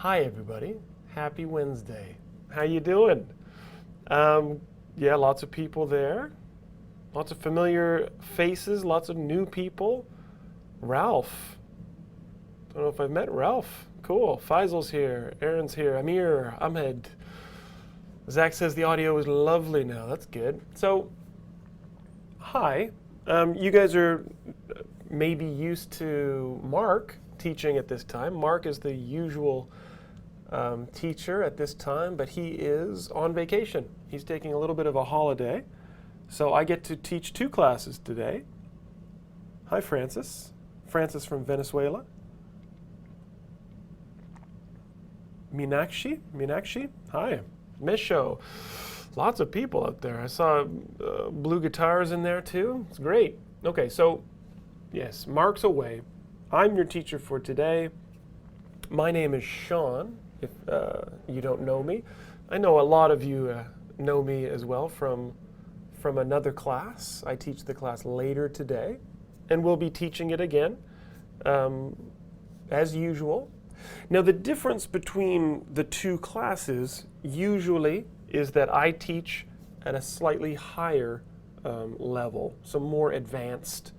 Hi everybody, happy Wednesday. How you doing? Yeah, lots of people there. Lots of familiar faces, lots of new people. Ralph. Don't know if I've met Ralph. Cool. Faisal's here. Aaron's here. Amir. Ahmed. Zach says the audio is lovely now. That's good. So, hi. You guys are maybe used to Mark teaching at this time. Mark is the usual teacher at this time, but he is on vacation. He's taking a little bit of a holiday. So I get to teach 2 classes today. Hi, Francis. Francis from Venezuela. Meenakshi. Hi. Misho. Lots of people out there. I saw blue guitars in there too. It's great. Okay, so yes, Mark's away. I'm your teacher for today. My name is Shaun, if you don't know me. I know a lot of you know me as well from another class. I teach the class later today, and we'll be teaching it again, as usual. Now, the difference between the 2 classes usually is that I teach at a slightly higher level, some more advanced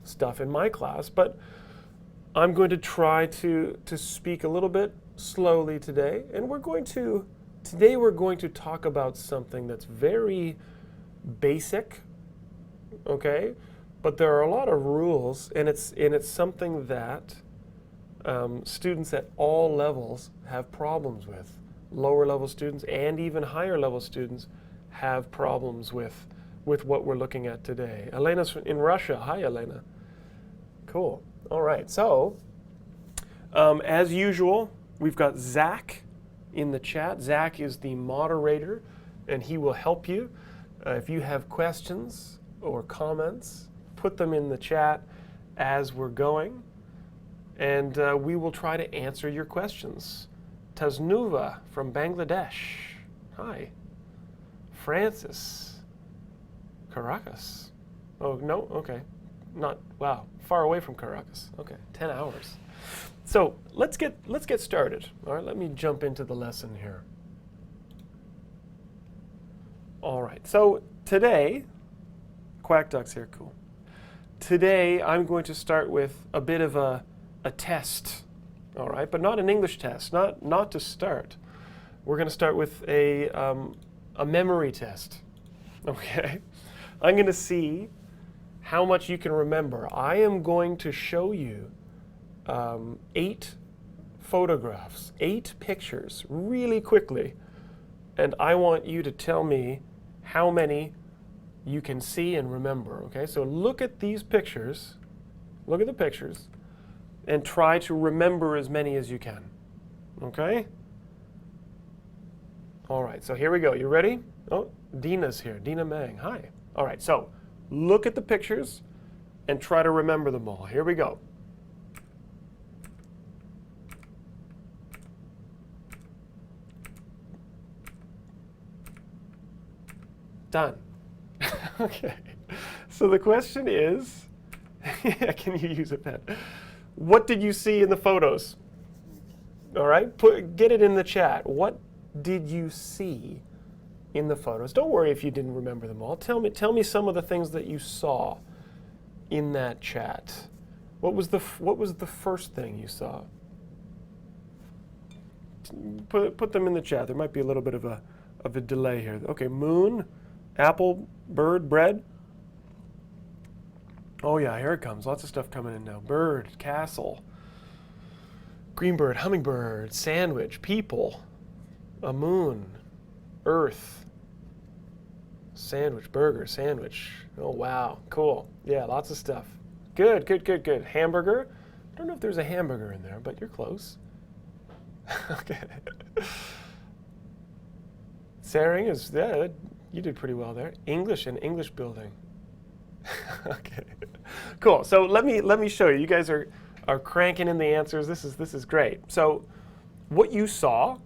stuff in my class, but I'm going to try to speak a little bit slowly today, and today we're going to talk about something that's very basic, okay? But there are a lot of rules, and it's something that students at all levels have problems with. Lower level students and even higher level students have problems with what we're looking at today. Elena's in Russia. Hi, Elena. Cool. All right. So, as usual, we've got Zach in the chat. Zach is the moderator, and he will help you. If you have questions or comments, put them in the chat as we're going, and we will try to answer your questions. Tasnuva from Bangladesh. Hi. Francis. Caracas. Oh, no? Okay. Not, wow. Far away from Caracas. Okay, 10 hours. So let's get started. All right, let me jump into the lesson here. All right, so today, Quack Duck's here, cool. Today I'm going to start with a bit of a test, all right, but not an English test, not to start. We're going to start with a memory test, okay? I'm going to see how much you can remember. I am going to show you 8 photographs, 8 pictures, really quickly, and I want you to tell me how many you can see and remember, okay? So look at these pictures, look at the pictures, and try to remember as many as you can, okay? All right, so here we go. You ready? Oh, Dina's here, Dina Mang, hi. All right, so look at the pictures and try to remember them all. Here we go. Done. Okay. So the question is, can you use a pen? What did you see in the photos? All right, get it in the chat. What did you see in the photos? Don't worry if you didn't remember them all. Tell me some of the things that you saw in that chat. What was the first thing you saw? Put them in the chat. There might be a little bit of a delay here. Okay, moon. Apple, bird, bread. Oh yeah, here it comes. Lots of stuff coming in now. Bird, castle, green bird, hummingbird, sandwich, people, a moon, earth, sandwich, burger, sandwich. Oh wow, cool. Yeah, lots of stuff. Good. Hamburger. I don't know if there's a hamburger in there, but you're close. Okay. Saring is, yeah, you did pretty well there. English and English building. Okay, cool. So let me show you. You guys are cranking in the answers. This is great. So what you saw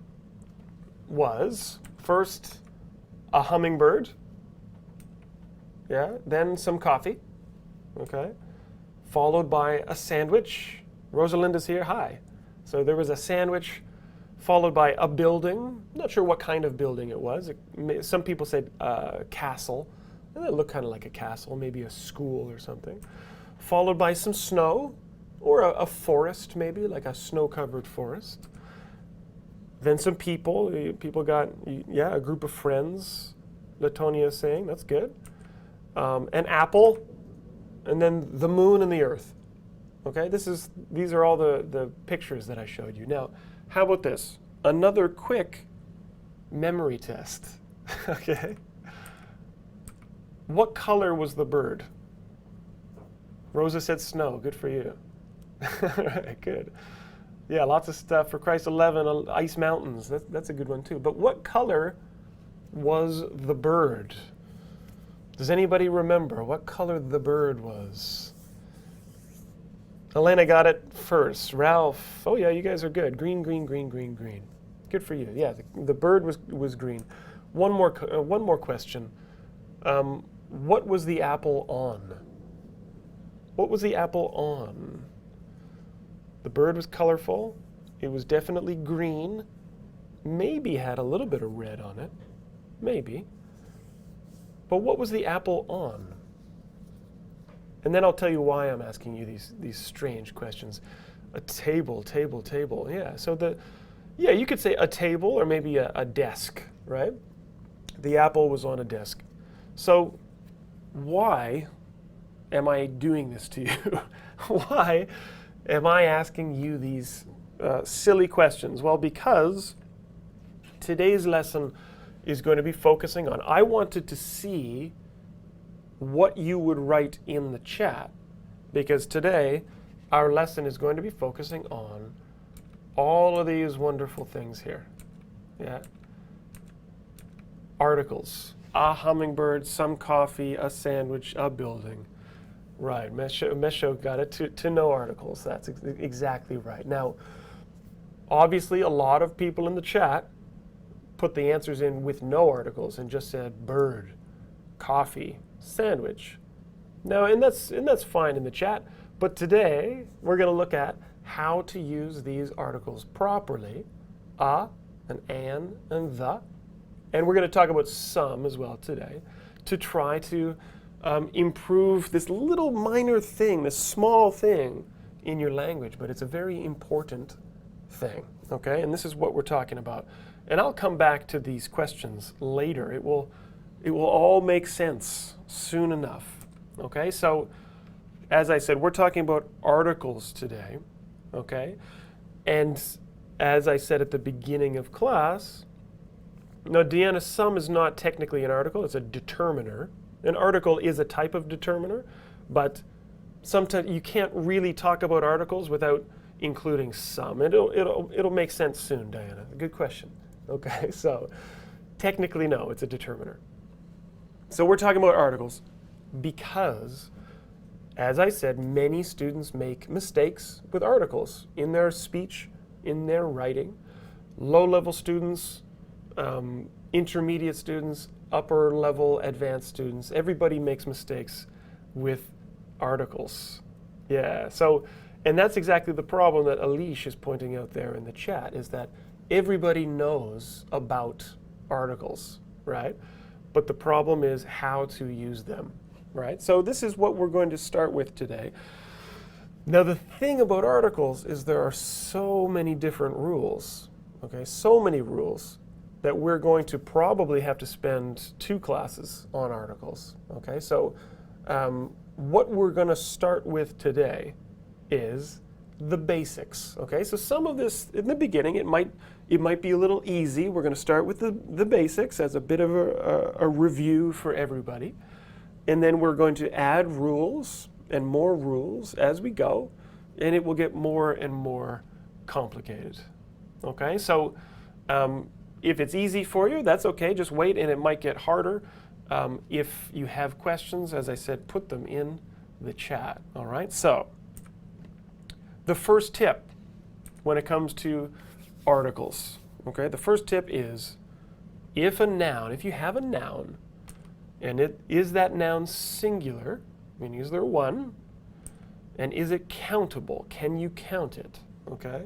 was first a hummingbird. Yeah. Then some coffee. Okay. Followed by a sandwich. Rosalinda's here. Hi. So there was a sandwich followed by a building. Not sure what kind of building it was. Some people said castle. And it looked kind of like a castle, maybe a school or something. Followed by some snow, or a forest maybe, like a snow-covered forest. Then some people. People got, yeah, a group of friends, Latonia is saying. That's good. An apple, and then the moon and the earth. Okay, these are all the pictures that I showed you. Now, how about this? Another quick memory test. Okay. What color was the bird? Rosa said snow. Good for you. All right, good. Yeah, lots of stuff. For Christ 11, ice mountains. That's a good one too. But what color was the bird? Does anybody remember what color the bird was? Elena got it first. Ralph, oh yeah, you guys are good. Green, green, green, green, green. Good for you. Yeah, the bird was green. One more question. What was the apple on? What was the apple on? The bird was colorful. It was definitely green. Maybe had a little bit of red on it. Maybe. But what was the apple on? And then I'll tell you why I'm asking you these strange questions. A table, table, table. Yeah, so you could say a table or maybe a desk, right? The apple was on a desk. So why am I doing this to you? Why am I asking you these silly questions? Well, because today's lesson is going to be focusing on, I wanted to see what you would write in the chat, because today our lesson is going to be focusing on all of these wonderful things here. Yeah. Articles. A hummingbird, some coffee, a sandwich, a building. Right, Mesho got it, to know articles. That's exactly right. Now, obviously a lot of people in the chat put the answers in with no articles and just said bird, coffee, sandwich. Now, and that's fine in the chat, but today we're going to look at how to use these articles properly. A, an, and the. And we're going to talk about some as well today to try to improve this little minor thing, this small thing in your language, but it's a very important thing, okay? And this is what we're talking about. And I'll come back to these questions later. It will all make sense soon enough, okay? So, as I said, we're talking about articles today, okay? And as I said at the beginning of class, now, Deanna, some is not technically an article, it's a determiner. An article is a type of determiner, but sometimes you can't really talk about articles without including some. It'll make sense soon, Diana. Good question. Okay, so technically, no, it's a determiner. So we're talking about articles because, as I said, many students make mistakes with articles in their speech, in their writing. Low-level students, intermediate students, upper level advanced students, everybody makes mistakes with articles. Yeah, so, and that's exactly the problem that Alish is pointing out there in the chat, is that everybody knows about articles, right? But the problem is how to use them, right? So this is what we're going to start with today. Now the thing about articles is there are so many different rules, okay? So many rules that we're going to probably have to spend 2 classes on articles, okay? So what we're going to start with today is the basics, okay? So some of this, in the beginning, it might be a little easy. We're going to start with the basics as a bit of a review for everybody. And then we're going to add rules and more rules as we go, and it will get more and more complicated, okay? So if it's easy for you, that's okay. Just wait, and it might get harder. If you have questions, as I said, put them in the chat, all right? So the first tip when it comes to articles, okay? The first tip is if you have a noun, and is that noun singular, meaning is there one, and is it countable? Can you count it, okay?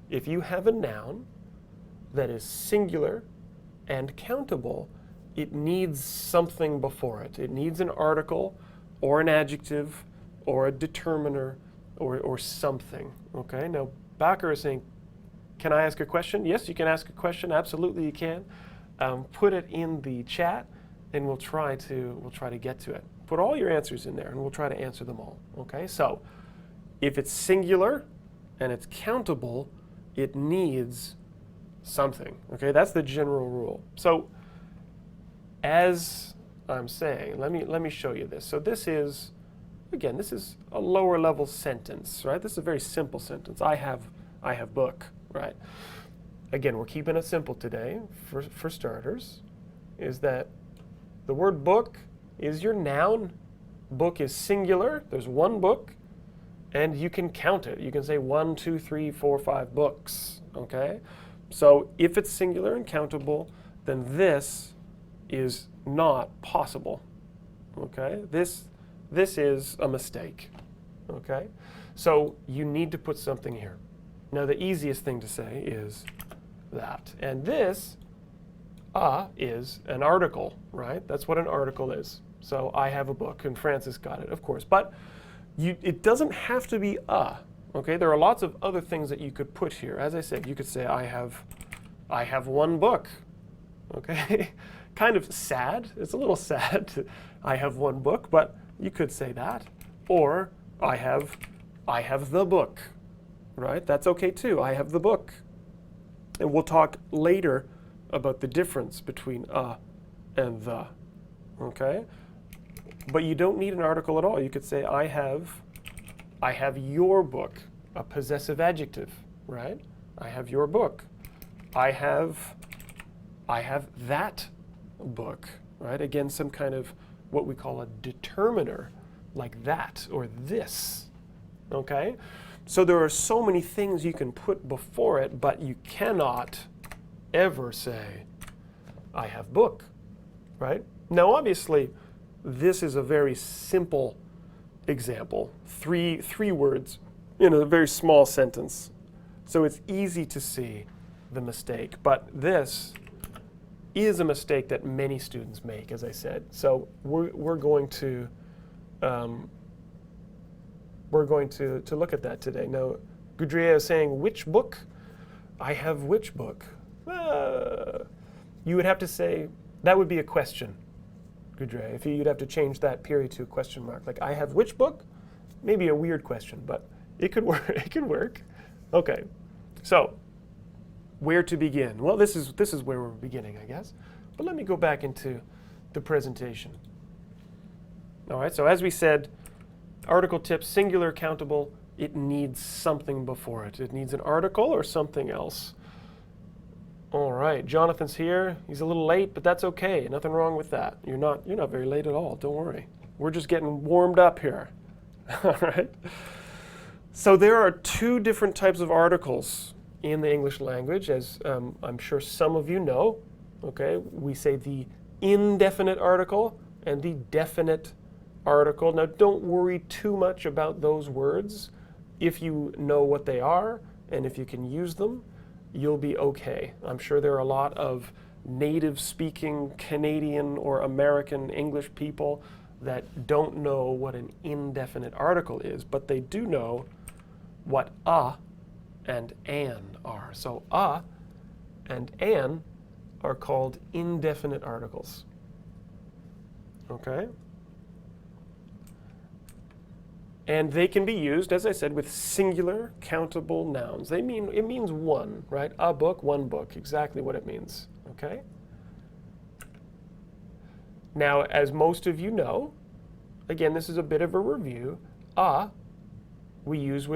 If you have a noun, that is singular and countable, it needs something before it. It needs an article or an adjective or a determiner or something. Okay, now Bakker is saying, can I ask a question? Yes, you can ask a question. Absolutely, you can. Put it in the chat, and we'll try to get to it. Put all your answers in there, and we'll try to answer them all. Okay, so if it's singular and it's countable, it needs something. Okay, that's the general rule. So as I'm saying, let me show you this. So this is, again, this is a lower level sentence, right? This is a very simple sentence. I have book, right? Again, we're keeping it simple today for starters, is that the word book is your noun. Book is singular. There's one book, and you can count it. You can say 1, 2, 3, 4, 5 books, okay? So if it's singular and countable, then this is not possible, okay? This is a mistake, okay? So you need to put something here. Now the easiest thing to say is that. And this is an article, right? That's what an article is. So I have a book, and Francis got it, of course. But it doesn't have to be okay? There are lots of other things that you could put here. As I said, you could say I have one book, okay? Kind of sad. It's a little sad. I have one book, but you could say that. Or I have the book, right? That's okay too. I have the book. And we'll talk later about the difference between and the, okay? But you don't need an article at all. You could say I have your book, a possessive adjective, right? I have your book. I have that book, right? Again, some kind of what we call a determiner, like that or this, okay? So there are so many things you can put before it, but you cannot ever say, I have book, right? Now, obviously, this is a very simple example, three words in a very small sentence. So it's easy to see the mistake, but this is a mistake that many students make, as I said. So we're going to look at that today. Now, Gudrea is saying, which book? I have which book? You would have to say, that would be a question, Gudrea. If you'd have to change that period to a question mark. Like, I have which book? Maybe a weird question, but it could work. It could work. Okay, so where to begin? Well, this is where we're beginning, I guess. But let me go back into the presentation. All right, so as we said, article tip, singular, countable, it needs something before it. It needs an article or something else. All right, Jonathan's here. He's a little late, but that's okay. Nothing wrong with that. You're not very late at all. Don't worry. We're just getting warmed up here. All right. So there are two different types of articles in the English language, as I'm sure some of you know. Okay, we say the indefinite article and the definite article. Now, don't worry too much about those words. If you know what they are and if you can use them, you'll be okay. I'm sure there are a lot of native-speaking Canadian or American English people that don't know what an indefinite article is, but they do know what a and an are. So a and an are called indefinite articles. Okay? And they can be used, as I said, with singular countable nouns. It means one, right? A book, one book, exactly what it means. Okay? Now, as most of you know, again, this is a bit of a review. We use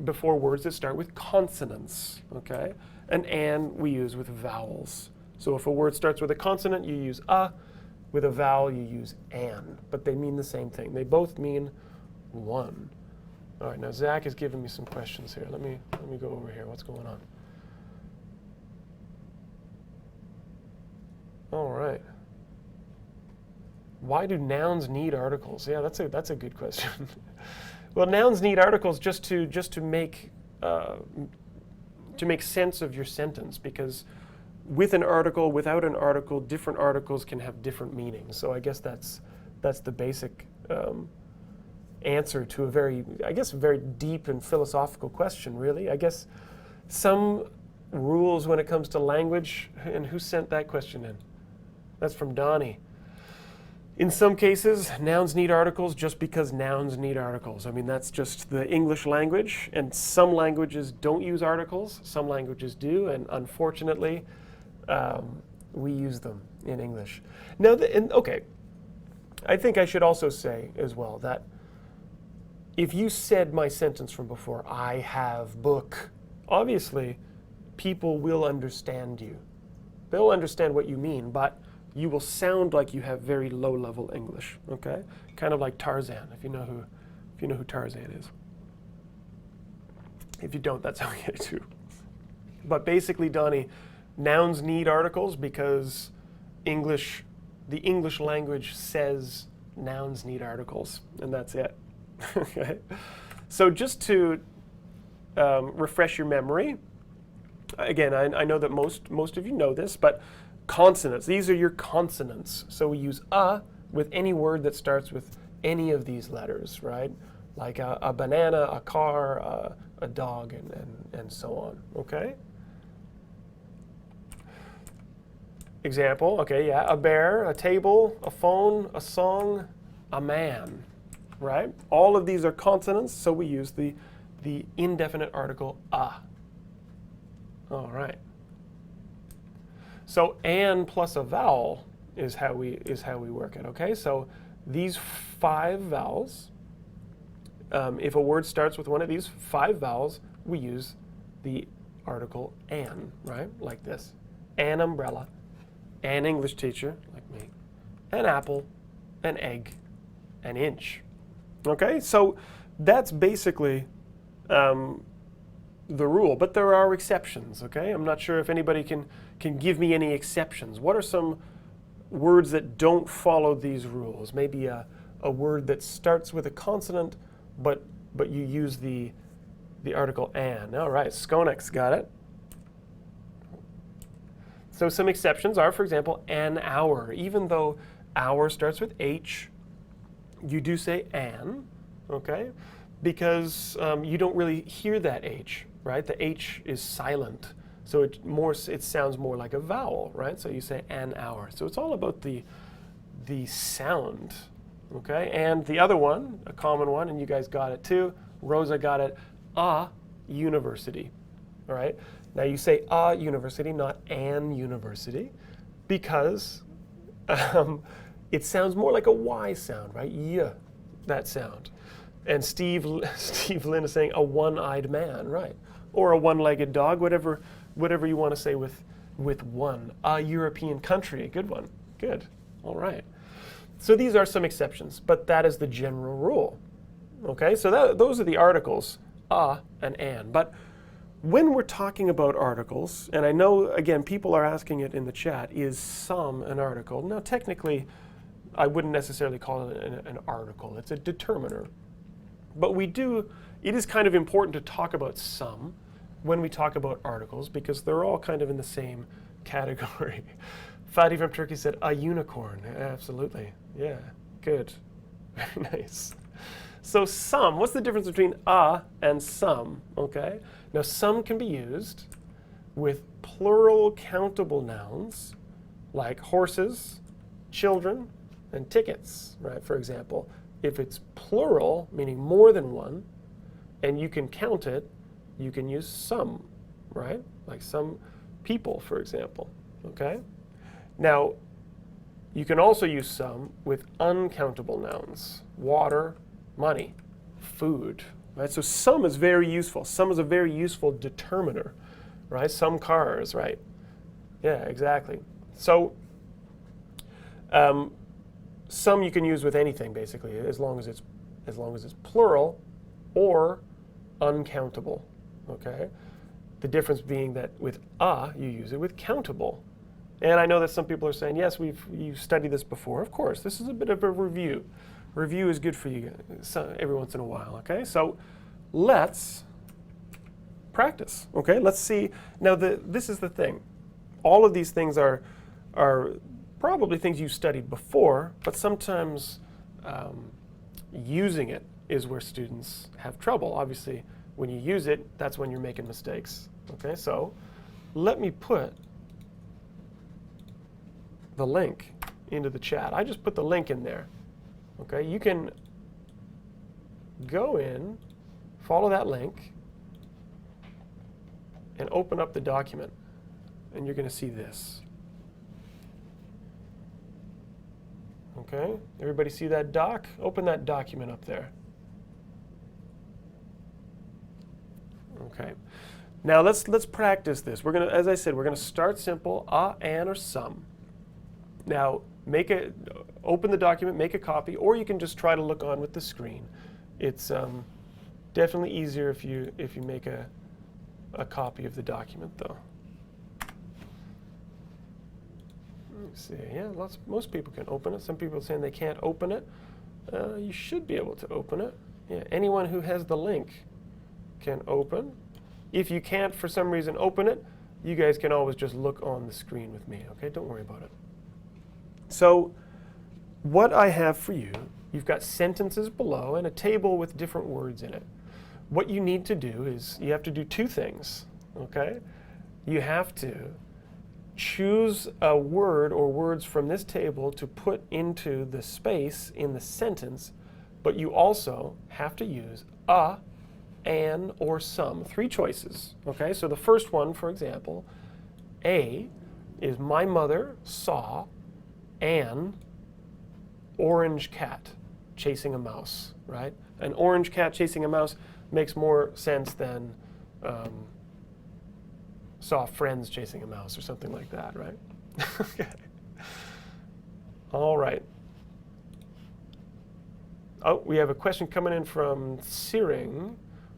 before words that start with consonants, okay? And an we use with vowels. So if a word starts with a consonant, you use a. With a vowel, you use an. But they mean the same thing. They both mean one. All right, now Zach is giving me some questions here. Let me go over here. What's going on? All right. Why do nouns need articles? Yeah, that's a good question. Well, nouns need articles just to make to make sense of your sentence, because with an article, without an article, different articles can have different meanings. So I guess that's the basic answer to a very deep and philosophical question, really. I guess some rules when it comes to language, and who sent that question in? That's from Donnie. In some cases, nouns need articles just because nouns need articles. I mean, that's just the English language, and some languages don't use articles, some languages do, and unfortunately, we use them in English. Now, okay, I think I should also say as well that if you said my sentence from before, I have book, obviously, people will understand you. They'll understand what you mean, but you will sound like you have very low-level English, okay? Kind of like Tarzan, if you know who Tarzan is. If you don't, that's okay too. But basically, Donnie, nouns need articles because the English language says nouns need articles, and that's it. Okay. So just to refresh your memory, again, I know that most of you know this, but consonants, these are your consonants. So we use with any word that starts with any of these letters, right? Like a banana, a car, a dog, and so on, okay? Example, okay, yeah, a bear, a table, a phone, a song, a man, right? All of these are consonants, so we use the indefinite article a. All right. So and plus a vowel is how we work it. Okay. So these 5 vowels. If a word starts with one of these 5 vowels, we use the article an, right? Like this: an umbrella, an English teacher, like me, an apple, an egg, an inch. Okay. So that's basically the rule, but there are exceptions, okay? I'm not sure if anybody can give me any exceptions. What are some words that don't follow these rules? Maybe a word that starts with a consonant, but you use the article an. All right, Skonex got it. So some exceptions are, for example, an hour. Even though hour starts with H, you do say an, okay? Because you don't really hear that H, right? The H is silent, so it sounds more like a vowel, right? So you say an hour. So it's all about the sound, okay? And the other one, a common one, and you guys got it too, Rosa got it, a university, all right? Now you say a university, not an university, because it sounds more like a Y sound, right? Yeah, that sound. And Steve Lynn is saying a one-eyed man, right? Or a one-legged dog, whatever you want to say with one. A European country, good one. Good. All right. So these are some exceptions, but that is the general rule. Okay, so those are the articles, a and an. But when we're talking about articles, and I know, again, people are asking it in the chat, is some an article? Now, technically, I wouldn't necessarily call it an article. It's a determiner. But it is kind of important to talk about some when we talk about articles, because they're all kind of in the same category. Fadi from Turkey said, a unicorn. Absolutely. Yeah, good. Very nice. So some, what's the difference between a and some? Okay. Now some can be used with plural countable nouns like horses, children, and tickets, right? For example, if it's plural, meaning more than one, and you can count it, you can use some, right? Like some people, for example, okay? Now, you can also use some with uncountable nouns: water, money, food, right? So some is very useful. Some is a very useful determiner, right? Some cars, right? Yeah, exactly. So some you can use with anything, basically, as long as it's plural or uncountable, okay? The difference being that with a, you use it with countable. And I know that some people are saying, yes, you've studied this before. Of course, this is a bit of a review. Review is good for you every once in a while, okay? So let's practice. Okay, let's see. Now, this is the thing. All of these things are probably things you studied before, but sometimes using it is where students have trouble. Obviously, when you use it, that's when you're making mistakes. Okay, so let me put the link into the chat. I just put the link in there. Okay, you can go in, follow that link, and open up the document, and you're going to see this. Okay, everybody see that doc? Open that document up there. Okay, now let's practice this. We're gonna, as I said, we're gonna start simple, and, or some. Now, open the document, make a copy, or you can just try to look on with the screen. It's definitely easier if you make a copy of the document, though. Let me see. Yeah, most people can open it. Some people are saying they can't open it. You should be able to open it. Yeah, anyone who has the link can open. If you can't, for some reason, open it, you guys can always just look on the screen with me. Okay, don't worry about it. So, what I have for you, you've got sentences below and a table with different words in it. What you need to do is you have to do two things. Okay, you have to choose a word or words from this table to put into the space in the sentence, but you also have to use a, an, or some. Three choices. Okay, so the first one, for example, A is my mother saw an orange cat chasing a mouse, right? An orange cat chasing a mouse makes more sense than saw friends chasing a mouse or something like that, right? Okay. All right. Oh, we have a question coming in from Searing.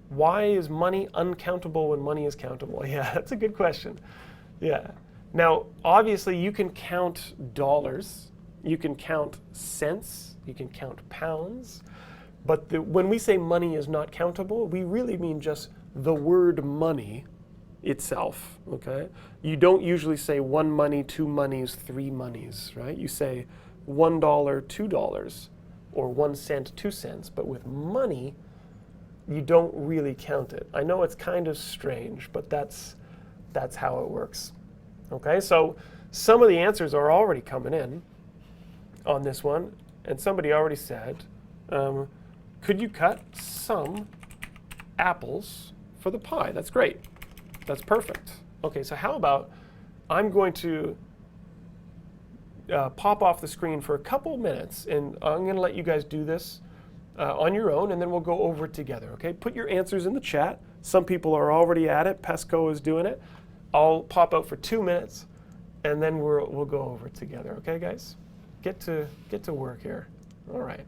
Why is money uncountable when money is countable? Yeah, that's a good question. Yeah. Now, obviously, you can count dollars, you can count cents, you can count pounds, but when we say money is not countable, we really mean just the word money itself, okay? You don't usually say one money, two monies, three monies, right? You say $1, $2, or 1 cent, 2 cents, but with money, you don't really count it. I know it's kind of strange, but that's how it works. Okay, so some of the answers are already coming in on this one, and somebody already said, could you cut some apples for the pie? That's great. That's perfect. Okay, so how about I'm going to pop off the screen for a couple minutes, and I'm going to let you guys do this on your own, and then we'll go over it together, okay? Put your answers in the chat. Some people are already at it. Pesco is doing it. I'll pop out for 2 minutes, and then we'll go over it together, okay, guys? Get to work here. All right.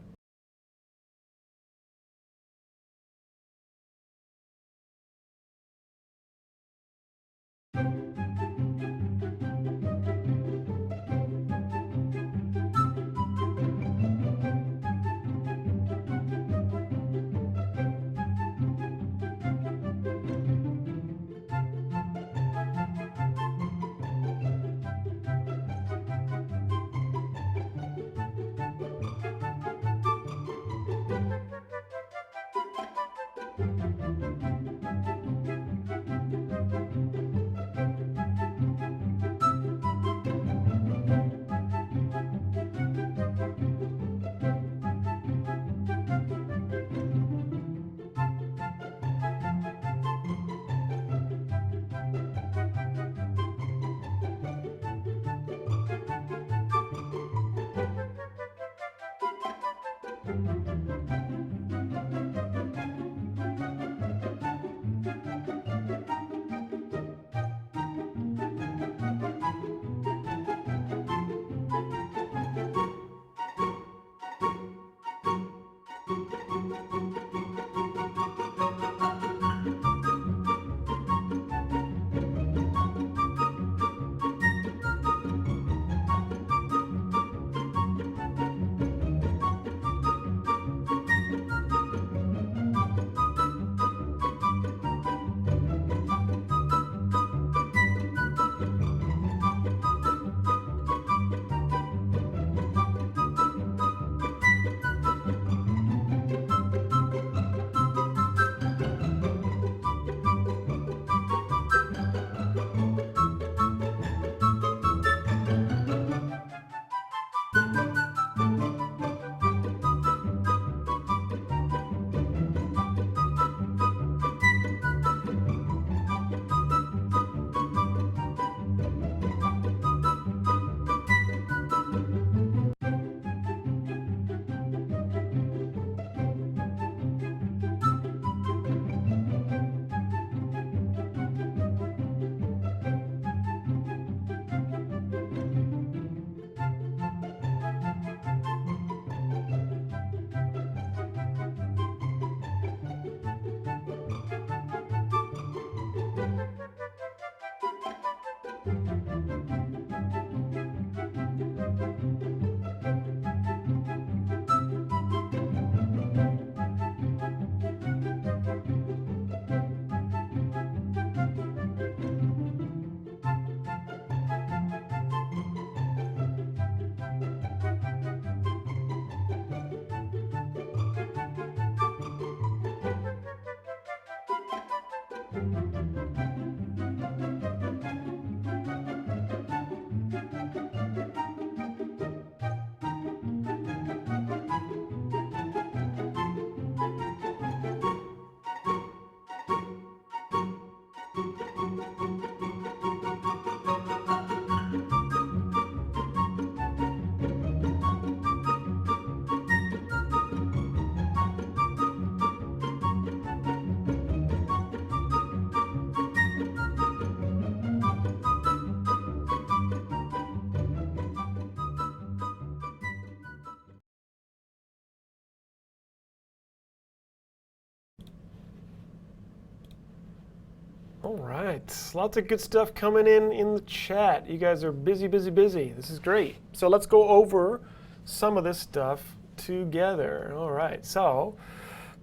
All right, lots of good stuff coming in the chat. You guys are busy, busy, busy. This is great. So let's go over some of this stuff together. All right, so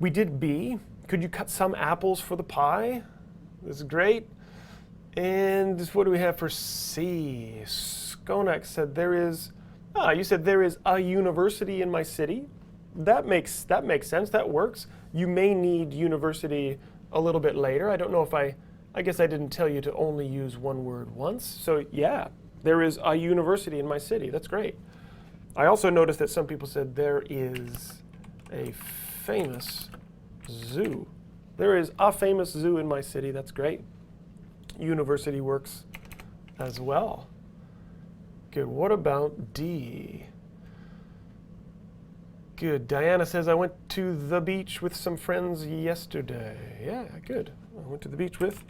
we did B. Could you cut some apples for the pie? This is great. And what do we have for C? Skonak said there is, you said there is a university in my city. That makes sense, that works. You may need university a little bit later. I don't know if I guess I didn't tell you to only use one word once. So yeah, there is a university in my city. That's great. I also noticed that some people said there is a famous zoo. There is a famous zoo in my city. That's great. University works as well. Good. What about D? Good. Diana says, I went to the beach with some friends yesterday. Yeah, good. I went to the beach with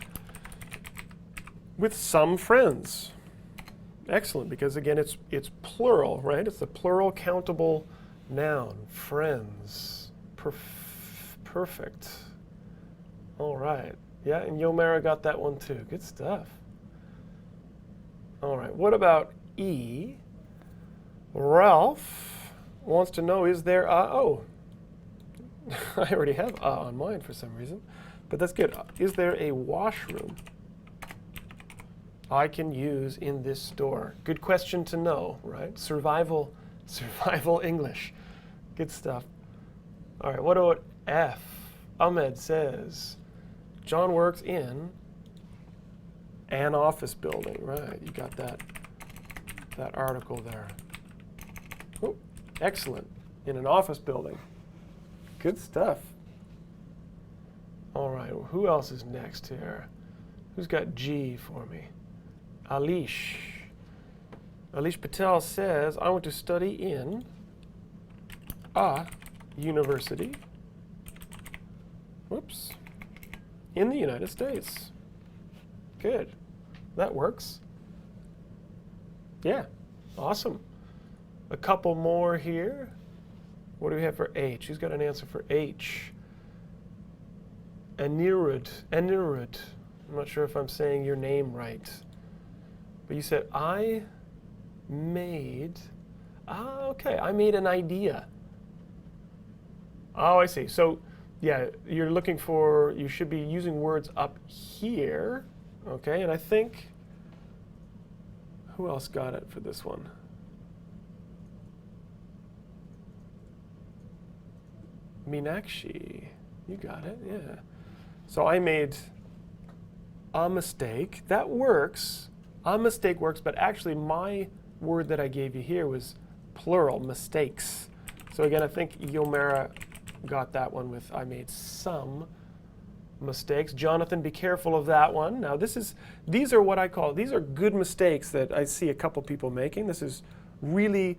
some friends. Excellent, because again, it's plural, right? It's the plural countable noun. Friends. Perfect. All right. Yeah, and Yomara got that one too. Good stuff. All right. What about E? Ralph wants to know, is there oh, I already have on mine for some reason, but that's good. Is there a washroom I can use in this store? Good question to know, right? Survival English. Good stuff. All right, what about F? Ahmed says, John works in an office building. Right, you got that article there. Oh, excellent. In an office building. Good stuff. All right, well, who else is next here? Who's got G for me? Alish. Alish Patel says, I want to study in a university. Whoops. In the United States. Good. That works. Yeah. Awesome. A couple more here. What do we have for H? Who's got an answer for H? Anirud. Anirud. I'm not sure if I'm saying your name right. But you said, I made... okay. I made an idea. Oh, I see. So, yeah, you're looking for... You should be using words up here. Okay, and I think... Who else got it for this one? Meenakshi. You got it, yeah. So I made a mistake. That works. A mistake works, but actually my word that I gave you here was plural, mistakes. So again, I think Yomara got that one with I made some mistakes. Jonathan, be careful of that one. Now these are what I call, these are good mistakes that I see a couple people making. This is really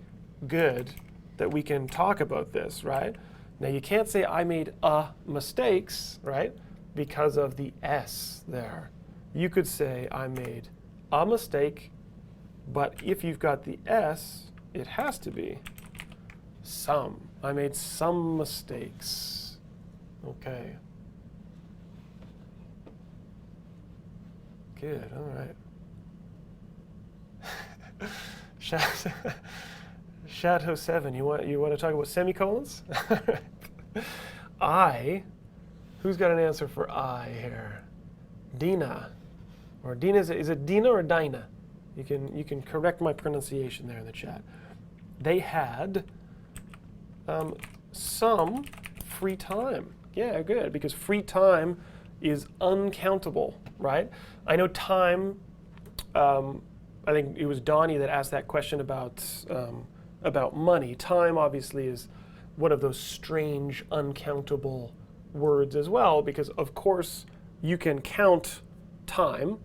good that we can talk about this, right? Now you can't say I made a mistakes, right? Because of the S there. You could say I made a mistake, but if you've got the S, it has to be some. I made some mistakes. Okay. Good, all right. Shadow 7, you want to talk about semicolons? I, who's got an answer for I here? Dina, or Dina, is it Dina or Dinah? You can correct my pronunciation there in the chat. They had some free time. Yeah, good, because free time is uncountable, right? I know time, I think it was Donnie that asked that question about money. Time obviously is one of those strange, uncountable words as well, because of course you can count time,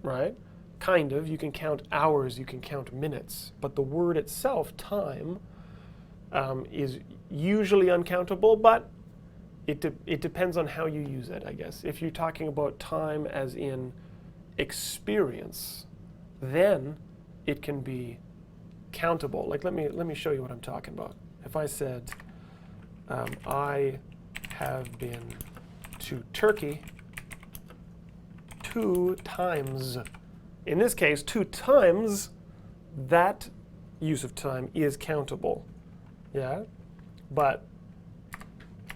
right? Kind of. You can count hours, you can count minutes, but the word itself, time, is usually uncountable, but it depends on how you use it, I guess. If you're talking about time as in experience, then it can be countable. Like let me show you what I'm talking about. If I said I have been to Turkey 2 times. In this case, 2 times that use of time is countable. Yeah? But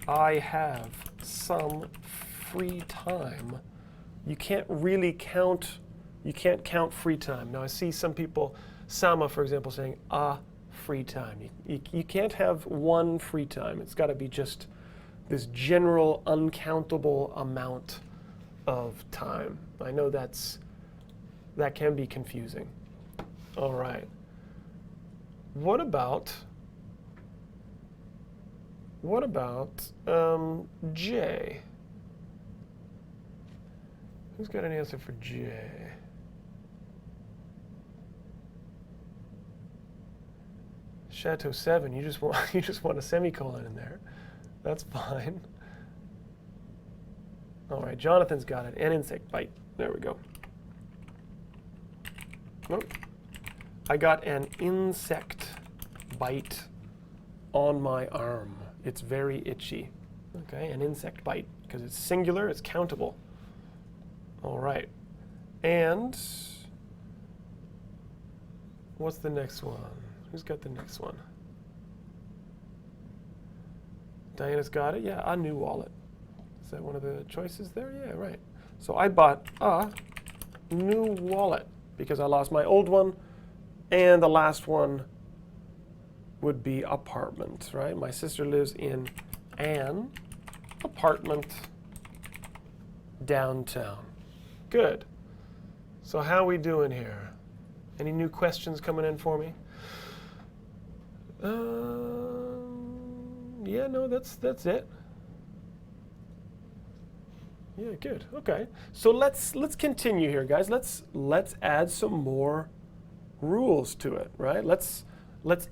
I have some free time. You can't really count, you can't count free time. Now I see some people, Sama for example, saying a free time. You can't have one free time. It's got to be just this general uncountable amount of time. I know that can be confusing. All right. What about J? Who's got an answer for J? Chateau 7, you just want a semicolon in there. That's fine. All right, Jonathan's got it. An insect bite. There we go. Nope. I got an insect bite on my arm. It's very itchy. Okay, an insect bite. Because it's singular, it's countable. All right. And what's the next one? Who's got the next one? Diana's got it. Yeah, a new wallet. Is that one of the choices there? Yeah, right. So I bought a new wallet because I lost my old one, and the last one would be apartment, right? My sister lives in an apartment downtown. Good. So how are we doing here? Any new questions coming in for me? Yeah, no, that's it. Yeah, good. Okay. So let's continue here, guys. Let's add some more rules to it, right? Let's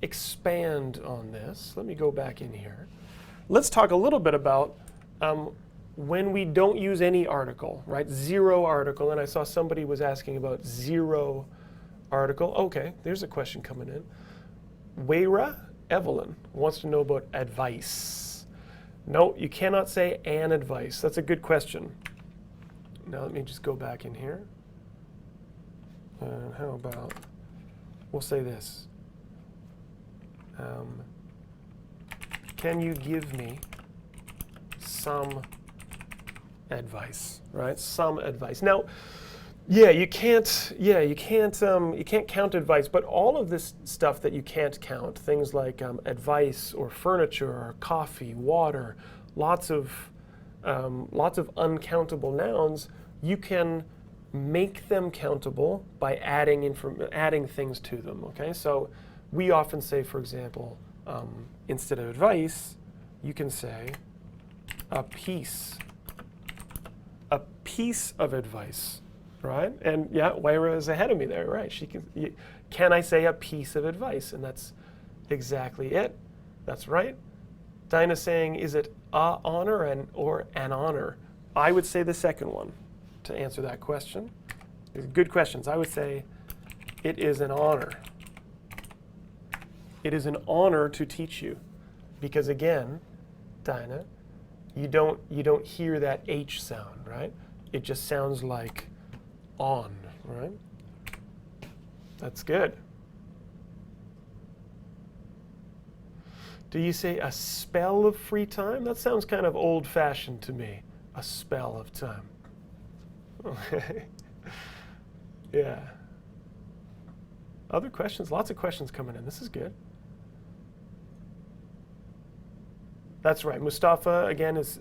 expand on this. Let me go back in here. Let's talk a little bit about when we don't use any article, right? Zero article. And I saw somebody was asking about zero article. Okay, there's a question coming in. Weira Evelyn wants to know about advice. No, you cannot say an advice. That's a good question. Now let me just go back in here. And how about, we'll say this. Can you give me some advice, right? Some advice. Now, you can't count advice, but all of this stuff that you can't count, things like advice or furniture or coffee, water, lots of uncountable nouns, you can make them countable by adding things to them. Okay, so we often say, for example, instead of advice, you can say a piece of advice. Right? And yeah, Waira is ahead of me there, right? Can I say a piece of advice? And that's exactly it. That's right. Dinah's saying, is it a honor or an honor? I would say the second one to answer that question. Good questions. I would say it is an honor. It is an honor to teach you. Because again, Dinah, you don't hear that H sound, right? It just sounds like on, right? That's good. Do you say a spell of free time? That sounds kind of old-fashioned to me. A spell of time. Okay. Yeah. Other questions? Lots of questions coming in. This is good. That's right. Mustafa, again, is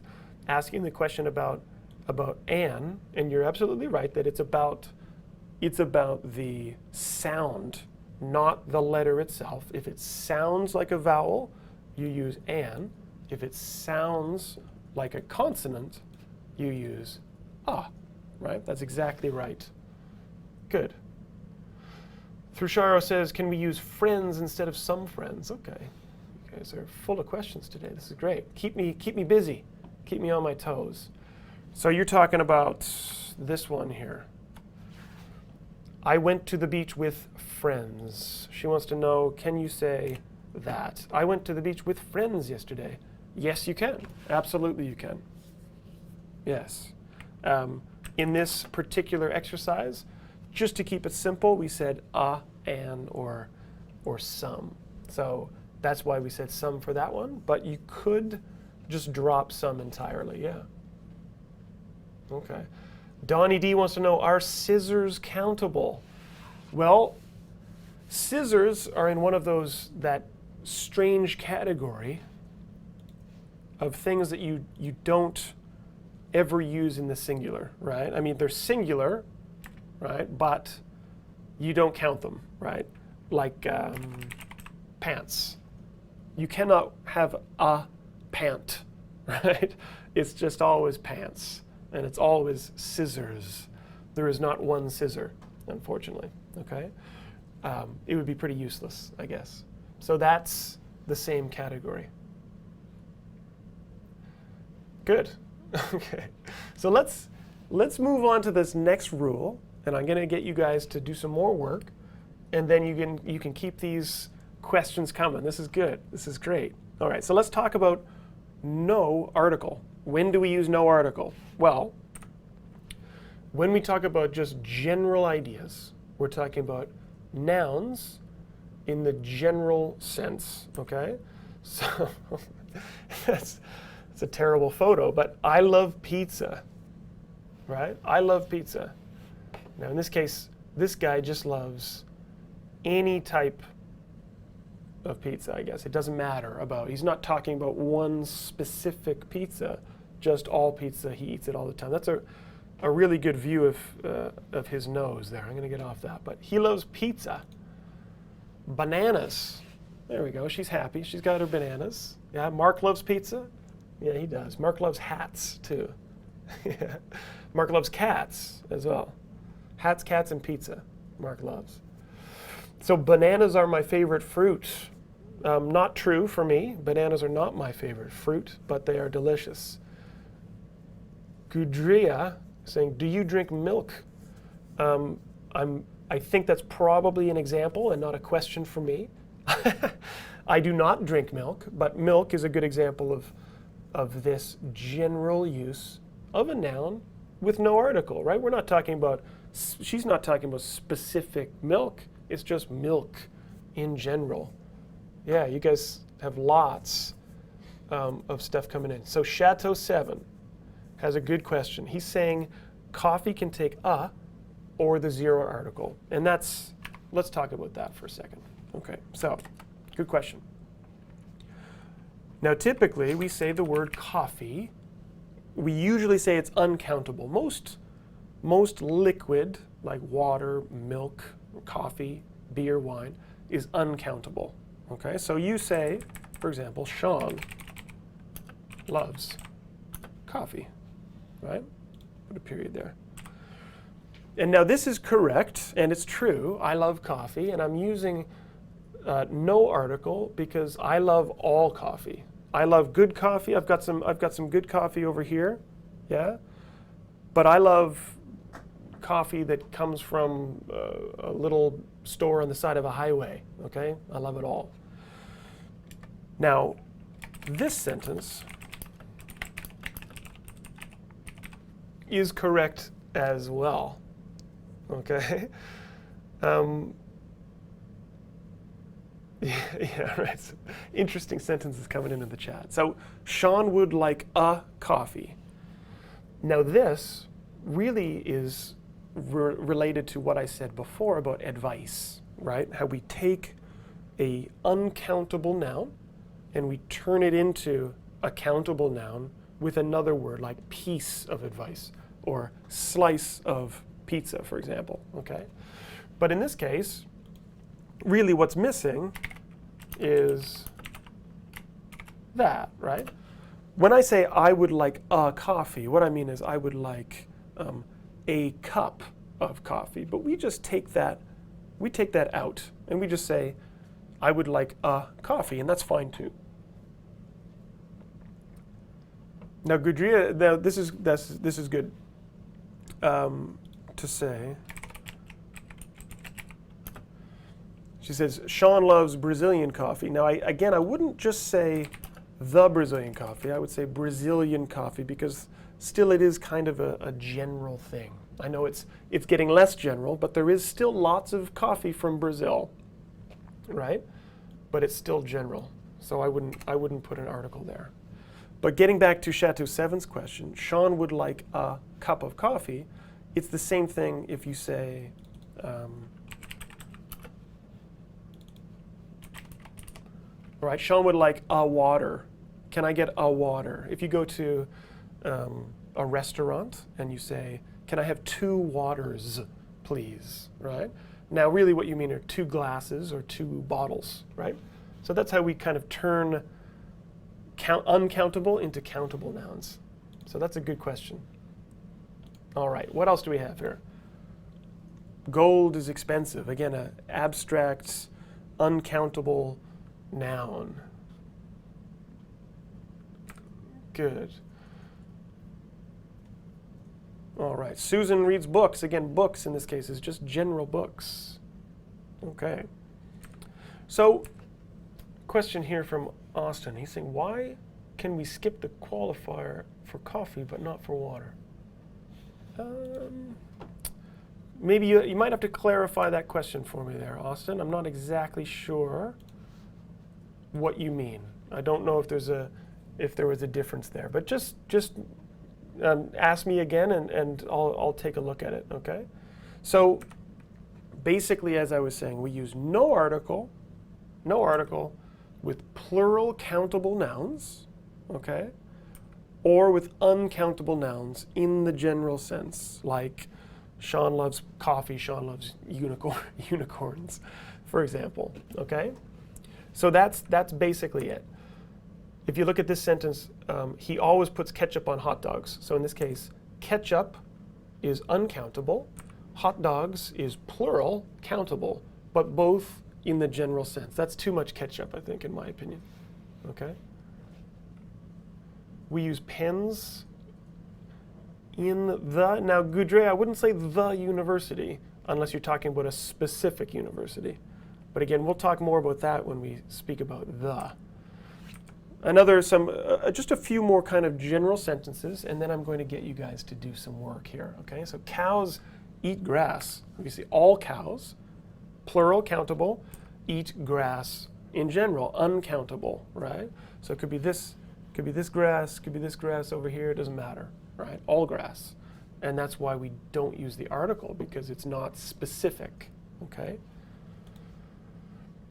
asking the question about an, and you're absolutely right that it's about the sound, not the letter itself. If it sounds like a vowel, you use an. If it sounds like a consonant, you use a, right? That's exactly right. Good. Thrusharo says, can we use friends instead of some friends? Okay. You guys are full of questions today. This is great. Keep me busy. Keep me on my toes. So you're talking about this one here. I went to the beach with friends. She wants to know, can you say that? I went to the beach with friends yesterday. Yes, you can. Absolutely, you can. Yes. in this particular exercise, just to keep it simple, we said an, or some. So that's why we said some for that one, but you could just drop some entirely, yeah. Okay. Donnie D wants to know, are scissors countable? Well, scissors are in one of those, that strange category of things that you don't ever use in the singular, right? I mean, they're singular, right? But you don't count them, right? Like pants. You cannot have a pant, right? It's just always pants, and it's always scissors. There is not one scissor, unfortunately, okay? It would be pretty useless, I guess. So that's the same category. Good. Okay. So let's move on to this next rule, and I'm going to get you guys to do some more work, and then you can keep these questions coming. This is good. This is great. All right. So let's talk about no article. When do we use no article? Well, when we talk about just general ideas, we're talking about nouns in the general sense, okay? So it's a terrible photo, but I love pizza, right? I love pizza. Now, in this case, this guy just loves any type of pizza, I guess. It doesn't matter about, he's not talking about one specific pizza, just all pizza. He eats it all the time. That's a really good view of his nose there. I'm going to get off that. But he loves pizza. Bananas. There we go. She's happy. She's got her bananas. Yeah, Mark loves pizza. Yeah, he does. Mark loves hats, too. Yeah. Mark loves cats as well. Hats, cats, and pizza. Mark loves. So bananas are my favorite fruit. Not true for me. Bananas are not my favorite fruit, but they are delicious. Gudria saying, do you drink milk? I think that's probably an example and not a question for me. I do not drink milk, but milk is a good example of this general use of a noun with no article, right? We're not talking about, she's not talking about specific milk. It's just milk in general. Yeah, you guys have lots of stuff coming in. So Chateau 7 has a good question. He's saying coffee can take a or the zero article. And let's talk about that for a second. Okay, so good question. Now typically we say the word coffee, we usually say it's uncountable. Most liquid, like water, milk, coffee, beer, wine, is uncountable. Okay, so you say, for example, Shaun loves coffee, right? Put a period there. And now this is correct, and it's true. I love coffee, and I'm using no article because I love all coffee. I love good coffee. I've got some good coffee over here, yeah. But I love coffee that comes from a little store on the side of a highway. Okay, I love it all. Now, this sentence is correct as well. Okay. Yeah, right. So, interesting sentences coming in the chat. So Shaun would like a coffee. Now this really is related to what I said before about advice, right? How we take a uncountable noun and we turn it into a countable noun with another word like piece of advice or slice of pizza, for example, okay? But in this case, really what's missing is that, right? When I say I would like a coffee, what I mean is I would like a cup of coffee, but we just take that out and we just say I would like a coffee, and that's fine too. Now Gudria, now this is good to say. She says Shaun loves Brazilian coffee. Now I wouldn't just say the Brazilian coffee. I would say Brazilian coffee because still it is kind of a general thing. I know it's getting less general, but there is still lots of coffee from Brazil, right? But it's still general, so I wouldn't put an article there. But getting back to Chateau 7's question, Shaun would like a cup of coffee. It's the same thing if you say, all right, Shaun would like a water. Can I get a water? If you go to a restaurant and you say, can I have 2 waters, please, right? Now, really what you mean are 2 glasses or 2 bottles, right? So that's how we kind of turn uncountable into countable nouns. So that's a good question. All right, what else do we have here? Gold is expensive. Again, an abstract, uncountable noun. Good. All right, Susan reads books. Again, books in this case is just general books. Okay. So, question here from Austin. He's saying, why can we skip the qualifier for coffee but not for water? Maybe you might have to clarify that question for me there, Austin. I'm not exactly sure what you mean. I don't know if there was a difference there, but just ask me again, and I'll take a look at it. Okay. So basically, as I was saying, we use no article with plural countable nouns, okay, or with uncountable nouns in the general sense, like Shaun loves coffee, Shaun loves unicorns, for example. Okay. So that's basically it. If you look at this sentence, he always puts ketchup on hot dogs. So in this case, ketchup is uncountable. Hot dogs is plural, countable, but both in the general sense. That's too much ketchup, I think, in my opinion. Okay? We use pens in the. Now, Goudre, I wouldn't say the university unless you're talking about a specific university. But again, we'll talk more about that when we speak about the. Just a few more kind of general sentences, and then I'm going to get you guys to do some work here. Okay, so cows eat grass. You see, all cows, plural, countable, eat grass in general, uncountable, right? So it could be this grass, could be this grass over here. It doesn't matter, right? All grass, and that's why we don't use the article, because it's not specific. Okay.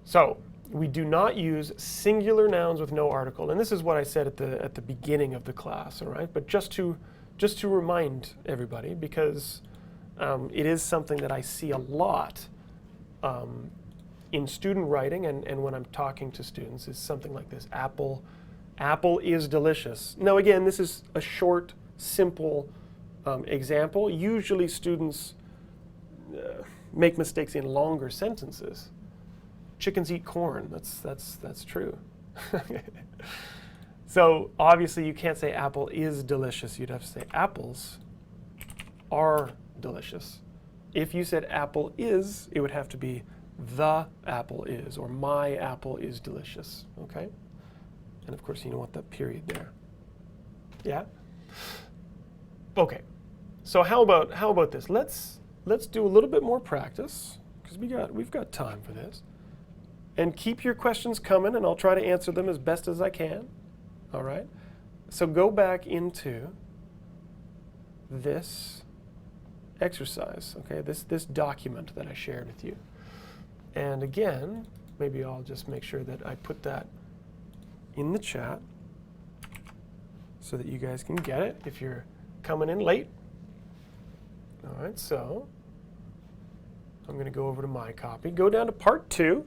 So we do not use singular nouns with no article, and this is what I said at the beginning of the class. All right, but just to remind everybody, because it is something that I see a lot in student writing, and when I'm talking to students, is something like this: apple is delicious. Now again, this is a short, simple example. Usually students make mistakes in longer sentences. Chickens eat corn. That's true. So obviously you can't say apple is delicious. You'd have to say apples are delicious. If you said apple is, it would have to be the apple is, or my apple is delicious. Okay? And of course you don't want that period there. Yeah? Okay. So how about this? Let's do a little bit more practice, because we've got time for this. And keep your questions coming, and I'll try to answer them as best as I can. All right? So go back into this exercise, okay? This document that I shared with you. And again, maybe I'll just make sure that I put that in the chat so that you guys can get it if you're coming in late. All right, so I'm going to go over to my copy. Go down to part 2.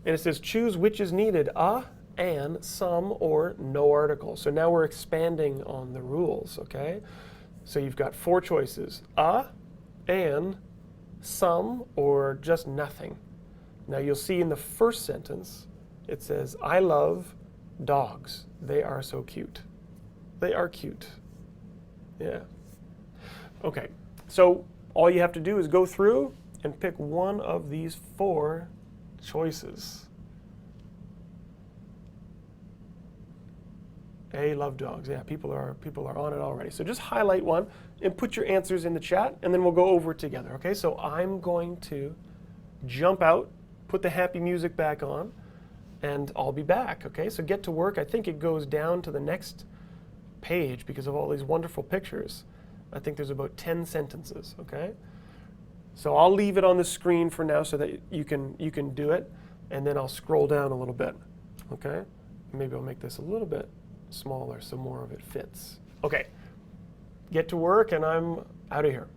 And it says, choose which is needed, a, an, some, or no article. So now we're expanding on the rules, okay? So you've got 4 choices: a, an, some, or just nothing. Now you'll see in the first sentence, it says, I love dogs. They are so cute. They are cute. Yeah. Okay, so all you have to do is go through and pick one of these 4 choices. A, love dogs. Yeah, people are on it already. So just highlight one and put your answers in the chat, and then we'll go over it together. Okay, so I'm going to jump out, put the happy music back on, and I'll be back. Okay, so get to work. I think it goes down to the next page because of all these wonderful pictures. I think there's about 10 sentences. Okay, so I'll leave it on the screen for now so that you can do it, and then I'll scroll down a little bit. Okay, maybe I'll make this a little bit smaller so more of it fits. Okay, get to work, and I'm out of here.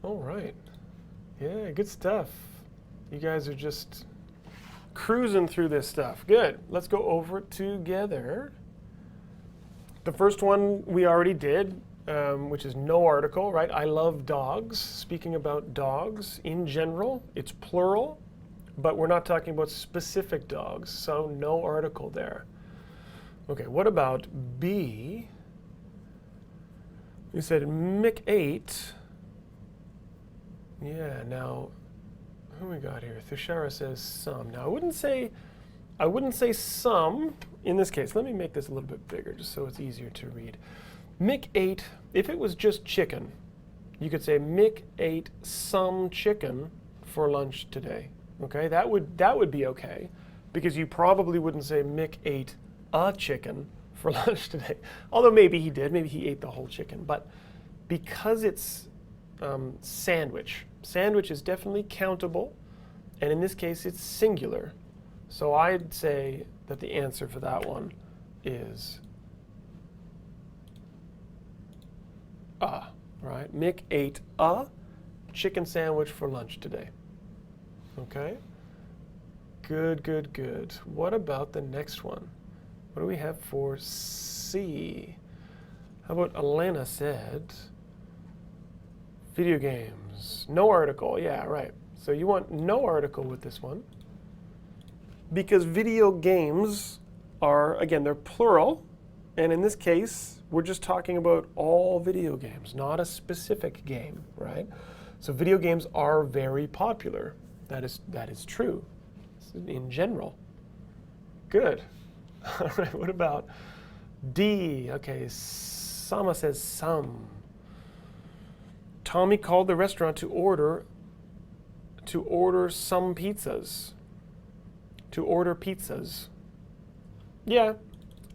All right. Yeah, good stuff. You guys are just cruising through this stuff. Good. Let's go over it together. The first one we already did, which is no article, right? I love dogs. Speaking about dogs in general, it's plural, but we're not talking about specific dogs, so no article there. Okay, what about B? You said Mick 8 Yeah, now, who we got here? Thushara says some. Now, I wouldn't say some in this case. Let me make this a little bit bigger just so it's easier to read. Mick ate, if it was just chicken, you could say Mick ate some chicken for lunch today. Okay, that would be okay, because you probably wouldn't say Mick ate a chicken for lunch today. Although maybe he did, maybe he ate the whole chicken. But because it's sandwich is definitely countable, and in this case it's singular. So I'd say that the answer for that one is right? Mick ate a chicken sandwich for lunch today. Okay? Good, good, good. What about the next one? What do we have for C? How about Elena said, video games, no article. Yeah, right. So you want no article with this one, because video games are, again, they're plural, and in this case, we're just talking about all video games, not a specific game, right? So video games are very popular. That is true in general. Good. All right, what about D? Okay, Sama says some. Tommy called the restaurant to order some pizzas. To order pizzas. Yeah,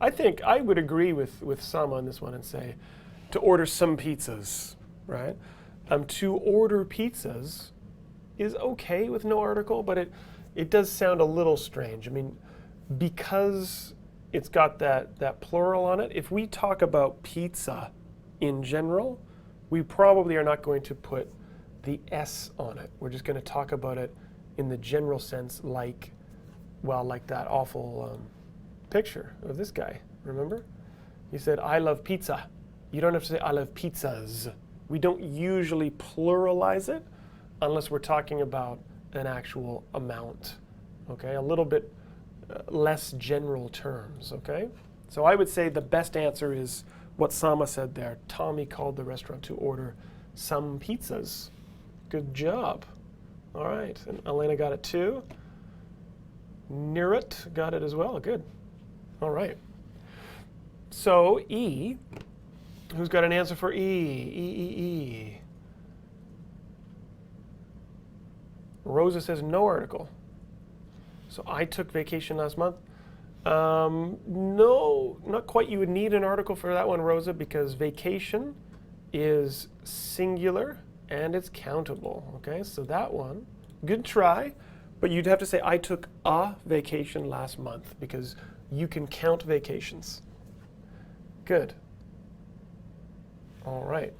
I think I would agree with Sama on this one and say to order some pizzas, right? To order pizzas is okay with no article, but it does sound a little strange. I mean, because it's got that plural on it, if we talk about pizza in general, we probably are not going to put the S on it. We're just going to talk about it in the general sense, like that awful picture of this guy. Remember? He said, I love pizza. You don't have to say, I love pizzas. We don't usually pluralize it unless we're talking about an actual amount. Okay? A little bit less general terms. Okay? So I would say the best answer is what Sama said there. Tommy called the restaurant to order some pizzas. Good job. All right. And Elena got it too. Nirut got it as well. Good. All right. So E, who's got an answer for E? Rosa says no article. So I took vacation last month. No, not quite. You would need an article for that one, Rosa, because vacation is singular and it's countable. Okay, so that one, good try, but you'd have to say I took a vacation last month because you can count vacations. Good. All right.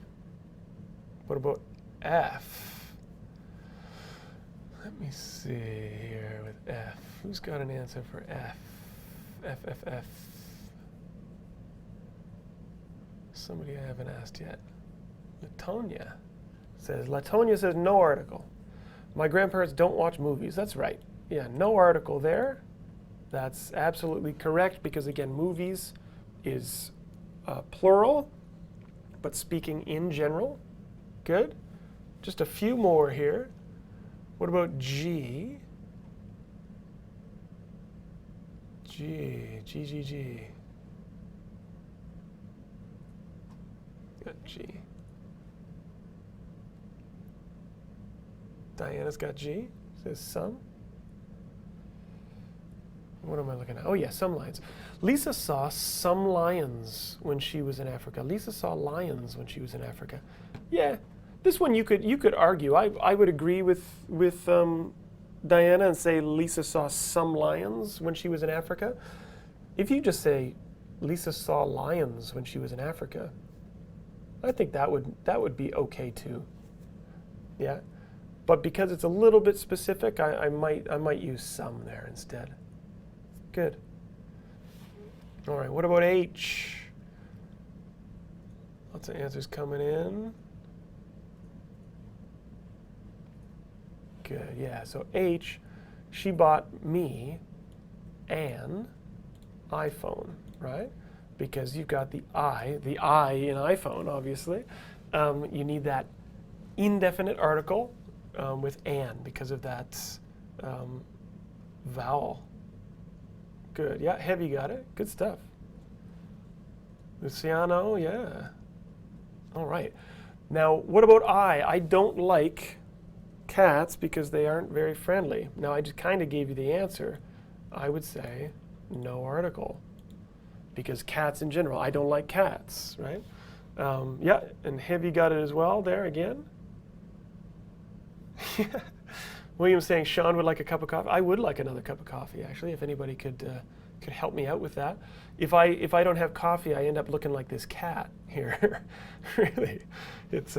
What about F? Let me see here with F. Who's got an answer for F? F. Somebody I haven't asked yet. Latonia says no article. My grandparents don't watch movies. That's right. Yeah, no article there. That's absolutely correct because, again, movies is plural, but speaking in general. Good. Just a few more here. What about G? G. Got G. Diana's got G. Says some. What am I looking at? Oh yeah, some lions. Lisa saw some lions when she was in Africa. Lisa saw lions when she was in Africa. Yeah, this one you could argue. I would agree with Diana and say Lisa saw some lions when she was in Africa. If you just say Lisa saw lions when she was in Africa, I think that would be okay too. Yeah, but because it's a little bit specific, I might use some there instead. Good. All right, what about H? Lots of answers coming in. Good, yeah, so H, she bought me an iPhone, right? Because you've got the I in iPhone, obviously. You need that indefinite article with an because of that vowel. Good. Yeah, Heavy got it. Good stuff. Luciano, yeah. All right. Now, what about I? I don't like cats because they aren't very friendly. Now, I just kind of gave you the answer. I would say no article because cats in general, I don't like cats, right? Yeah, and Heavy got it as well there again. William's saying Shaun would like a cup of coffee. I would like another cup of coffee, actually, if anybody could help me out with that. If I don't have coffee, I end up looking like this cat here. Really, it's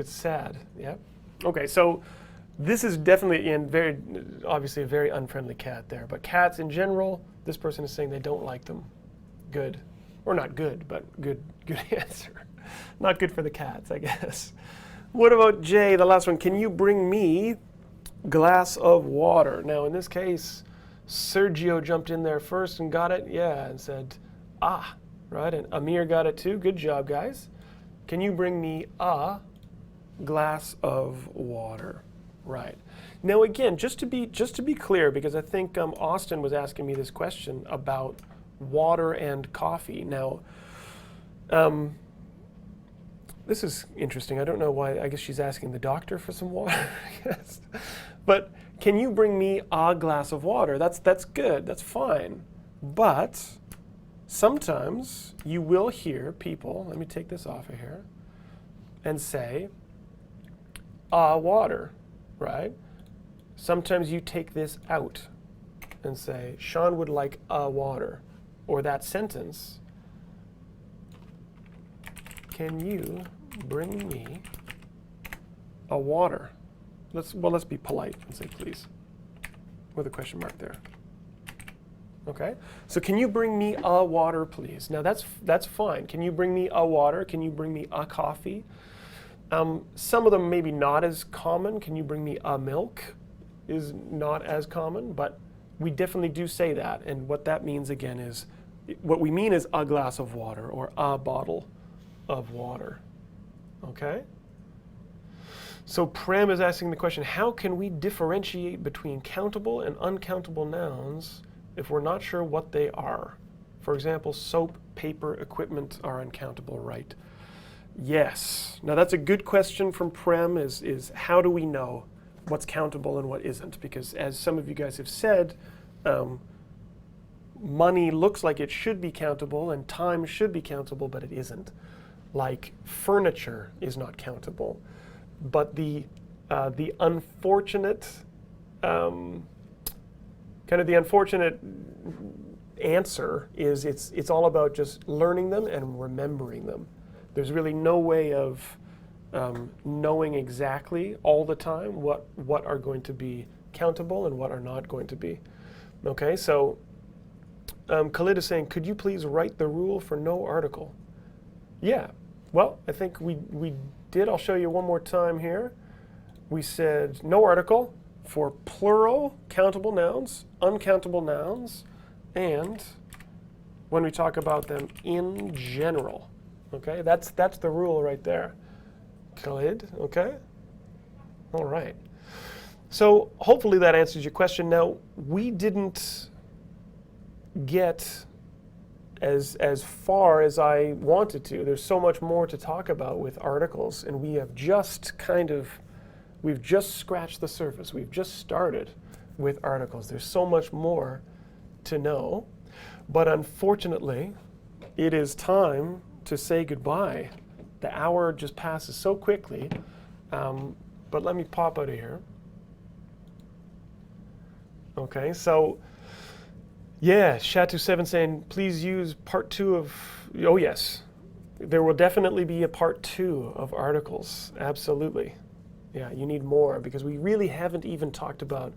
sad. Yeah. Okay, so this is definitely very obviously a very unfriendly cat there. But cats in general, this person is saying they don't like them. Good, or not good, but good answer. Not good for the cats, I guess. What about Jay, the last one? Can you bring me glass of water? Now, in this case, Sergio jumped in there first and got it, yeah, and said, right? And Amir got it too. Good job, guys. Can you bring me a glass of water? Right. Now, again, just to be clear, because I think Austin was asking me this question about water and coffee. Now, this is interesting. I don't know why. I guess she's asking the doctor for some water, I guess. But can you bring me a glass of water? That's good. That's fine. But sometimes you will hear people, let me take this off of here, and say, water, right? Sometimes you take this out and say, Shaun would like a water. Or that sentence, can you bring me a water? Let's be polite and say please, with a question mark there. Okay, so can you bring me a water, please? Now that's fine. Can you bring me a water? Can you bring me a coffee? Some of them maybe not as common. Can you bring me a milk? Is not as common, but we definitely do say that. And what that means again is, what we mean is a glass of water or a bottle of water. Okay? So Prem is asking the question, how can we differentiate between countable and uncountable nouns if we're not sure what they are? For example, soap, paper, equipment are uncountable, right? Yes. Now that's a good question from Prem, is how do we know what's countable and what isn't? Because as some of you guys have said, money looks like it should be countable and time should be countable, but it isn't. Like furniture is not countable. But the unfortunate, kind of the unfortunate answer is it's all about just learning them and remembering them. There's really no way of knowing exactly all the time what are going to be countable and what are not going to be. Okay, so Khalid is saying, could you please write the rule for no article? Yeah, well, I think we did. I'll show you one more time here. We said no article for plural countable nouns, uncountable nouns, and when we talk about them in general. Okay, that's the rule right there. Khalid, okay? All right. So hopefully that answers your question. Now, we didn't get as far as I wanted to. There's so much more to talk about with articles, and we have we've just scratched the surface. We've just started with articles. There's so much more to know, but unfortunately, it is time to say goodbye. The hour just passes so quickly, but let me pop out of here. Okay, so yeah, Shatu7 saying, please use part 2 of, oh yes, there will definitely be a part 2 of articles, absolutely. Yeah, you need more, because we really haven't even talked about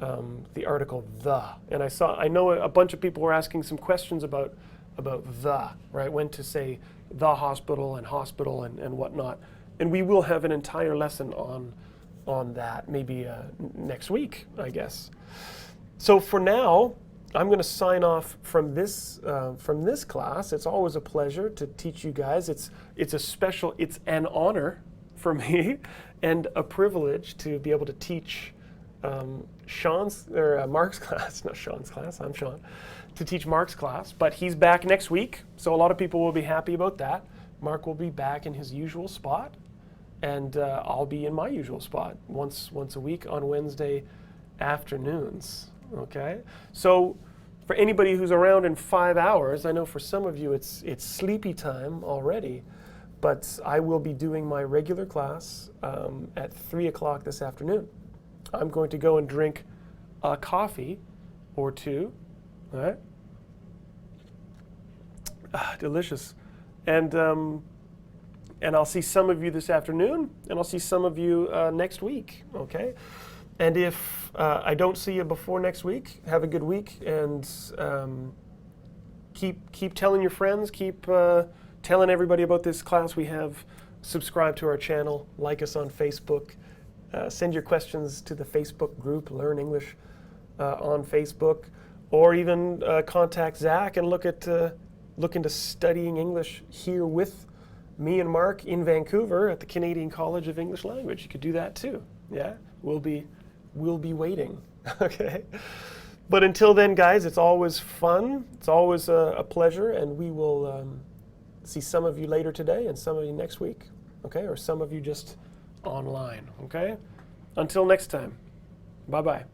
the article the. And I know a bunch of people were asking some questions about the, right? When to say the hospital and whatnot. And we will have an entire lesson on that, maybe next week, I guess. So for now, I'm going to sign off from this class. It's always a pleasure to teach you guys. It's an honor for me and a privilege to be able to teach Mark's class, not Shaun's class, I'm Shaun, to teach Mark's class. But he's back next week, so a lot of people will be happy about that. Mark will be back in his usual spot, and I'll be in my usual spot once a week on Wednesday afternoons. Okay, so for anybody who's around in 5 hours, I know for some of you it's sleepy time already, but I will be doing my regular class at 3 o'clock this afternoon. I'm going to go and drink a coffee or two. All right, delicious, and I'll see some of you this afternoon, and I'll see some of you next week. Okay. And if I don't see you before next week, have a good week, and keep telling your friends, keep telling everybody about this class we have. Subscribe to our channel, like us on Facebook, send your questions to the Facebook group, Learn English on Facebook, or even contact Zach and look into studying English here with me and Mark in Vancouver at the Canadian College of English Language. You could do that too. Yeah, we'll be waiting. Okay, but until then, guys, it's always fun. It's always a pleasure, and we will see some of you later today and some of you next week. Okay, or some of you just online. Okay, until next time. Bye bye.